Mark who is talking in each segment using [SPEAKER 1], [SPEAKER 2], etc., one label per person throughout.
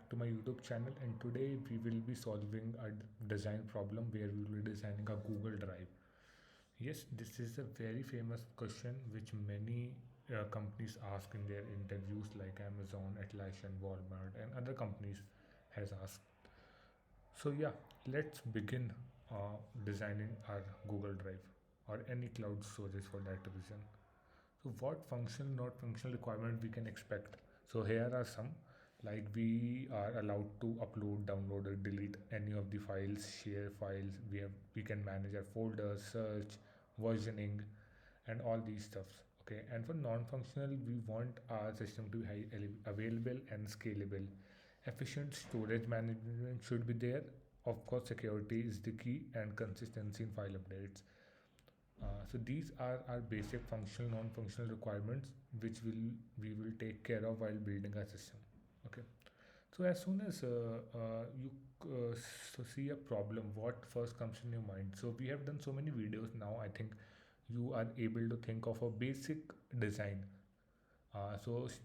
[SPEAKER 1] back to my YouTube channel, and today we will be solving a design problem where we will be designing a Google Drive. Yes, this is a very famous question which many companies ask in their interviews, like Amazon, Atlassian, Walmart, and other companies has asked. So yeah, let's begin designing our Google Drive or any cloud storage for that reason. So what functional, not functional requirement we can expect? So here are some, like we are allowed to upload, download or delete any of the files, share files. We can manage our folders, search, versioning, and all these stuffs. Okay, and for non-functional, we want our system to be available and scalable. Efficient storage management should be there. Of course, security is the key, and consistency in file updates. So these are our basic functional, non-functional requirements which we will take care of while building our system. Okay. So as soon as you see a problem, what first comes in your mind? So we have done so many videos now. I think you are able to think of a basic design. First,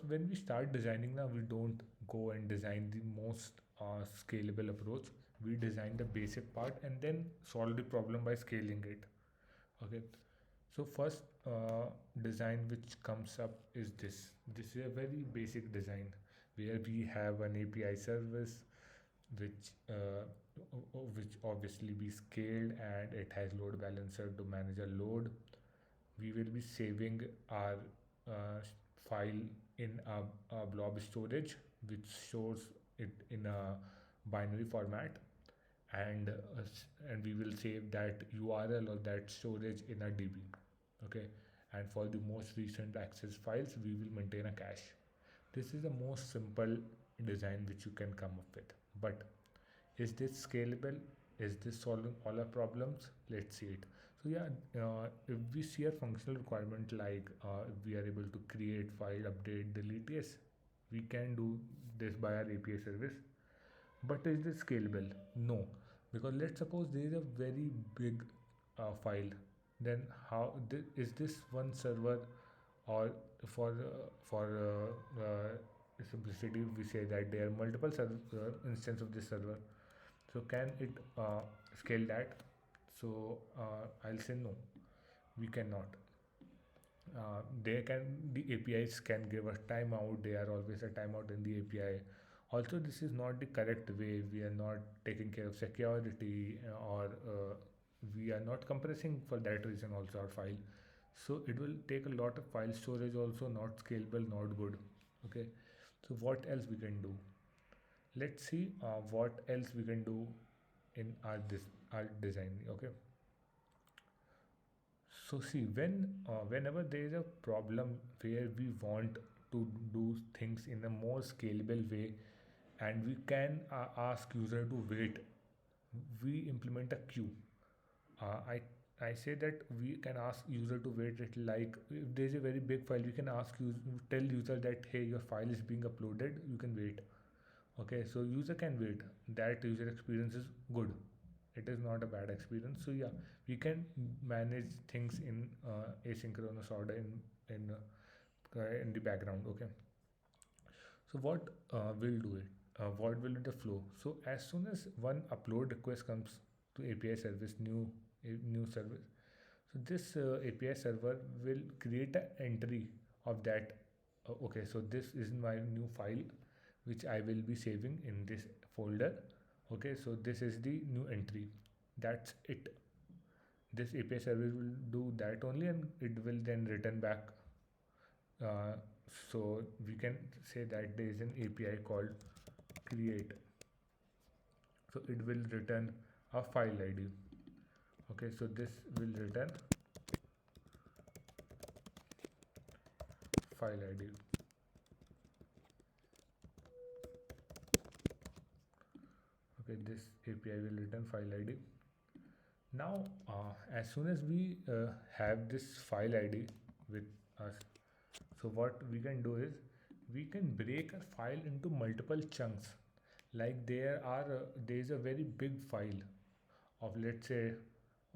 [SPEAKER 1] when we start designing now, we don't go and design the most scalable approach. We design the basic part and then solve the problem by scaling it. Okay, so first design which comes up is this. This is a very basic design where we have an API service which which obviously be scaled, and it has load balancer to manage a load. We will be saving our file in a blob storage which stores it in a binary format, and we will save that URL or that storage in a DB. Okay, and for the most recent access files we will maintain a cache. This is the most simple design which you can come up with, but is this scalable? Is this solving all our problems? Let's see it. So yeah, if we see a functional requirement like if we are able to create, file, update, delete, yes, we can do this by our API service. But is this scalable? No, because let's suppose there is a very big file. Then is this one server, or for simplicity we say that there are multiple instances of this server. So can it scale that? So I'll say no, we cannot. The APIs can give us timeout. They are always a timeout in the API. Also, this is not the correct way. We are not taking care of security, or we are not compressing for that reason also our file. So it will take a lot of file storage also, not scalable, not good. Okay, so what else we can do? Let's see what else we can do in our design. Okay, so see, whenever there is a problem where we want to do things in a more scalable way, and we can ask user to wait, we implement a queue. Uh, I I say that we can ask user to wait it, like if there is a very big file, we can tell user that hey, your file is being uploaded, you can wait. Okay, so user can wait. That user experience is good. It is not a bad experience. So yeah, we can manage things in asynchronous order in the background. Okay. So what will do it? What will be the flow? So as soon as one upload request comes to API service, new service. So this API server will create an entry of that. Okay, so this is my new file which I will be saving in this folder. Okay, so this is the new entry. That's it. This API service will do that only, and it will then return back. Uh, so we can say that there is an API called create. So it will return a file ID. Okay, so this will return file ID. Okay, this API will return file ID. Now, as soon as we have this file ID with us, so what we can do is we can break a file into multiple chunks. Like there is a very big file of, let's say,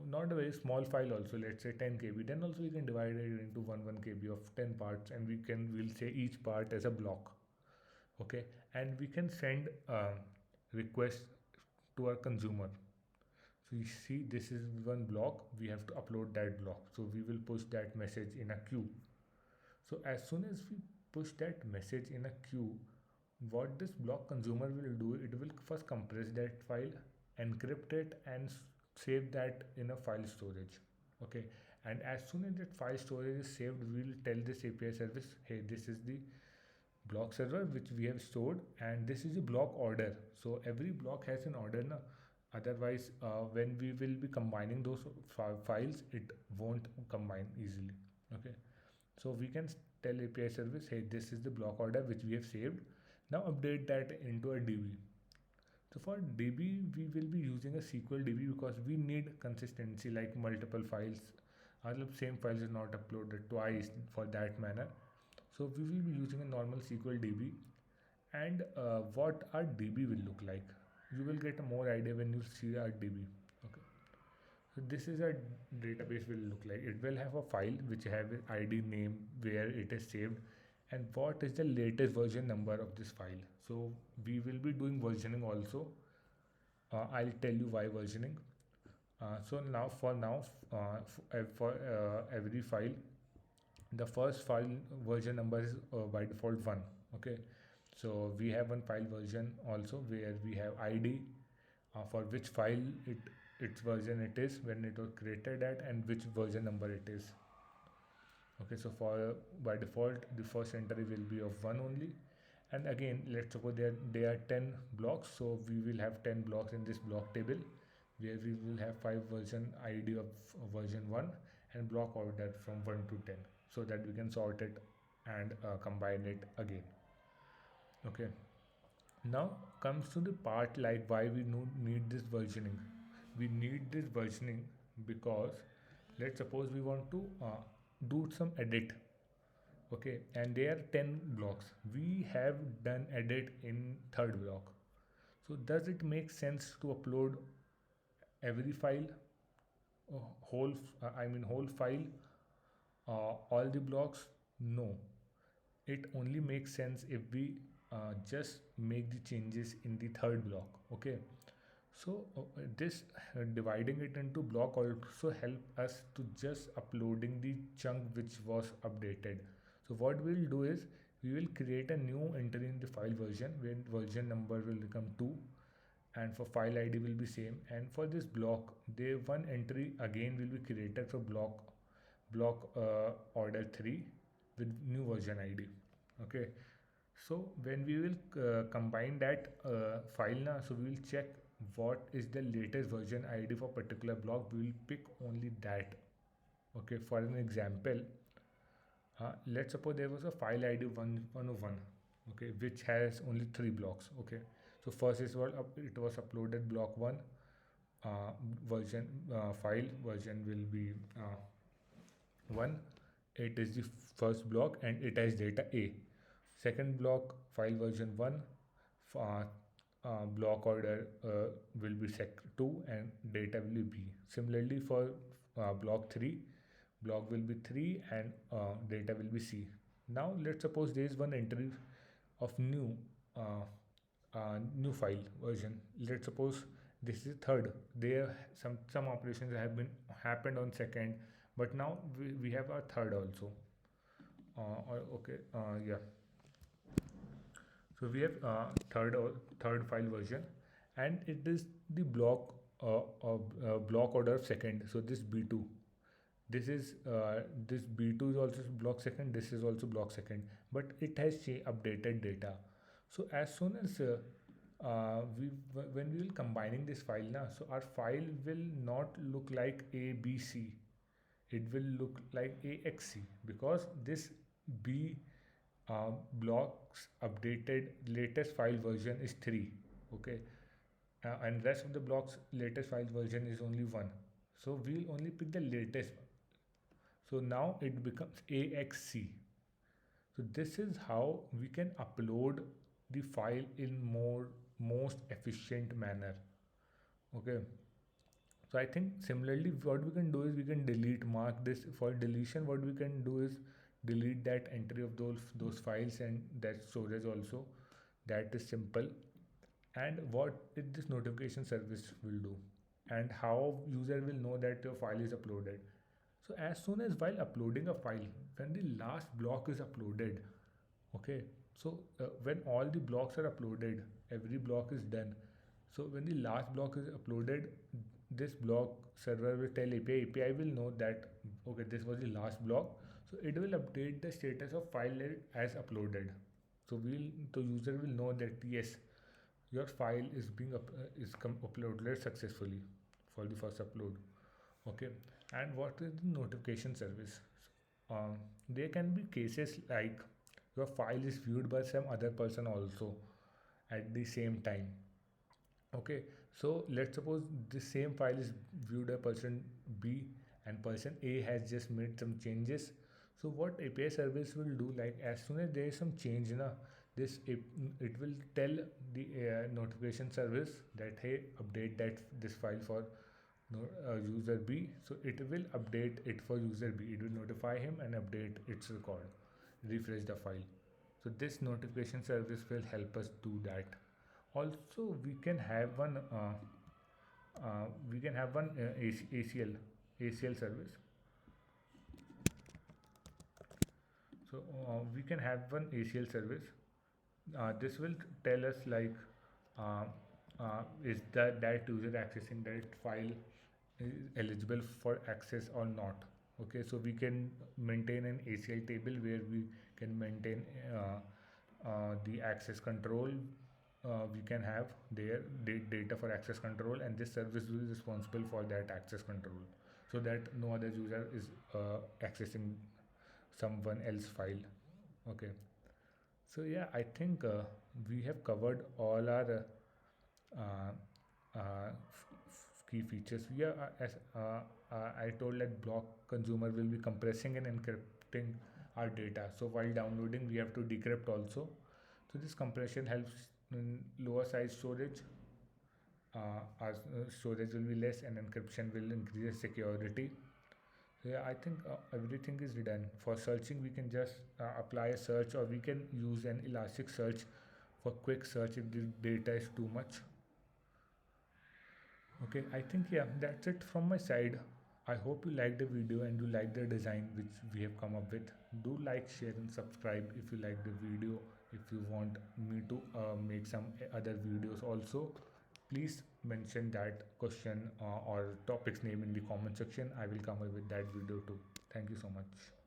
[SPEAKER 1] not a very small file also, let's say 10 KB. Then also we can divide it into 1 KB of 10 parts, and we'll say each part as a block. Okay, and we can send requests to our consumer. So you see, this is one block, we have to upload that block. So we will push that message in a queue. So as soon as we push that message in a queue, what this block consumer will do, it will first compress that file, encrypt it, and save that in a file storage. Okay, and as soon as that file storage is saved, we will tell this API service, hey, this is the block server which we have stored, and this is the block order. So every block has an order now. Otherwise, when we will be combining those files, it won't combine easily. Okay, so we can tell API service, hey, this is the block order which we have saved. Now update that into a DB. So for DB, we will be using a SQL DB because we need consistency, like multiple files. Our same files is not uploaded twice for that manner. So we will be using a normal SQL DB. And what our DB will look like, you will get a more idea when you see our DB. Okay. So this is a database will look like. It will have a file which have an ID name where it is saved, and what is the latest version number of this file. So we will be doing versioning also. I'll tell you why versioning. For every file, the first file version number is by default 1. Okay, so we have one file version also where we have ID for which file its version it is when it was created at, and which version number it is. Okay, so for by default the first entry will be of 1 only. And again, let's suppose there are 10 blocks, so we will have 10 blocks in this block table where we will have 5 version ID of version 1 and block order from 1 to 10, so that we can sort it and combine it again. Okay, now comes to the part like why we need this versioning. We need this versioning because let's suppose we want to do some edit. Okay, and there are 10 blocks, we have done edit in third block. So does it make sense to upload every file, whole file, all the blocks? No, it only makes sense if we just make the changes in the third block. Okay, so this dividing it into block also help us to just uploading the chunk which was updated. So what we'll do is we will create a new entry in the file version where version number will become 2, and for file ID will be same. And for this block, there one entry again will be created for block order 3 with new version ID. Okay, so when we will combine that file now, so we will check what is the latest version ID for particular block. We will pick only that. Okay, for an example, let's suppose there was a file ID 101, okay, which has only 3 blocks. Okay, so first is what it was uploaded block 1, version file version will be 1. It is the first block and it has data A. Second block, file version 1, block order will be sec2 and data will be B. Similarly for block 3, block will be 3 and data will be C. Now let's suppose there is one entry of new file version. Let's suppose this is third. There some operations have been happened on second, but now we have a third also. Yeah. So we have third file version, and it is the block order of second. So this B2, this B2 is also block second. This is also block second, but it has updated data. So as soon as when we will combining this file now, so our file will not look like ABC. It will look like AXC because this B blocks updated latest file version is 3. Okay, and rest of the blocks latest file version is only 1. So we'll only pick the latest. So now it becomes AXC. So this is how we can upload the file in most efficient manner. Okay, so I think similarly what we can do is we can mark this for deletion. What we can do is delete that entry of those files and that storage also. That is simple. And what this notification service will do, and how user will know that your file is uploaded. So as soon as while uploading a file, when the last block is uploaded, okay, so when all the blocks are uploaded, every block is done. So when the last block is uploaded, this block server will tell API will know that okay, this was the last block. So it will update the status of file as uploaded. So the user will know that yes, your file is being uploaded successfully for the first upload. Okay. And what is the notification service? um, there can be cases like your file is viewed by some other person also at the same time. Okay, so let's suppose the same file is viewed by person B, and person A has just made some changes. So what API service will do, like as soon as there is some change na, it will tell the notification service that hey, update this file for user B. So it will update it for user B. It will notify him and update its record, refresh the file. So this notification service will help us do that. Also, we can have one ACL service. So we can have one ACL service. This will tell us like uh, is that user accessing that file is eligible for access or not. Okay, so we can maintain an ACL table where we can maintain the access control. We can have their data for access control, and this service will be responsible for that access control, so that no other user is accessing someone else file. Okay, so yeah, I think we have covered all our uh, key features. We are I told that block consumer will be compressing and encrypting our data. So while downloading, we have to decrypt also. So this compression helps in lower size storage. Our storage will be less, and encryption will increase security. So yeah, I think everything is done. For searching, we can just apply a search, or we can use an elastic search for quick search if the data is too much. Okay, I think yeah, that's it from my side. I hope you like the video and you like the design which we have come up with. Do like, share, and subscribe if you like the video. If you want me to make some other videos also, please mention that question or topic's name in the comment section. I will come up with that video too. Thank you so much.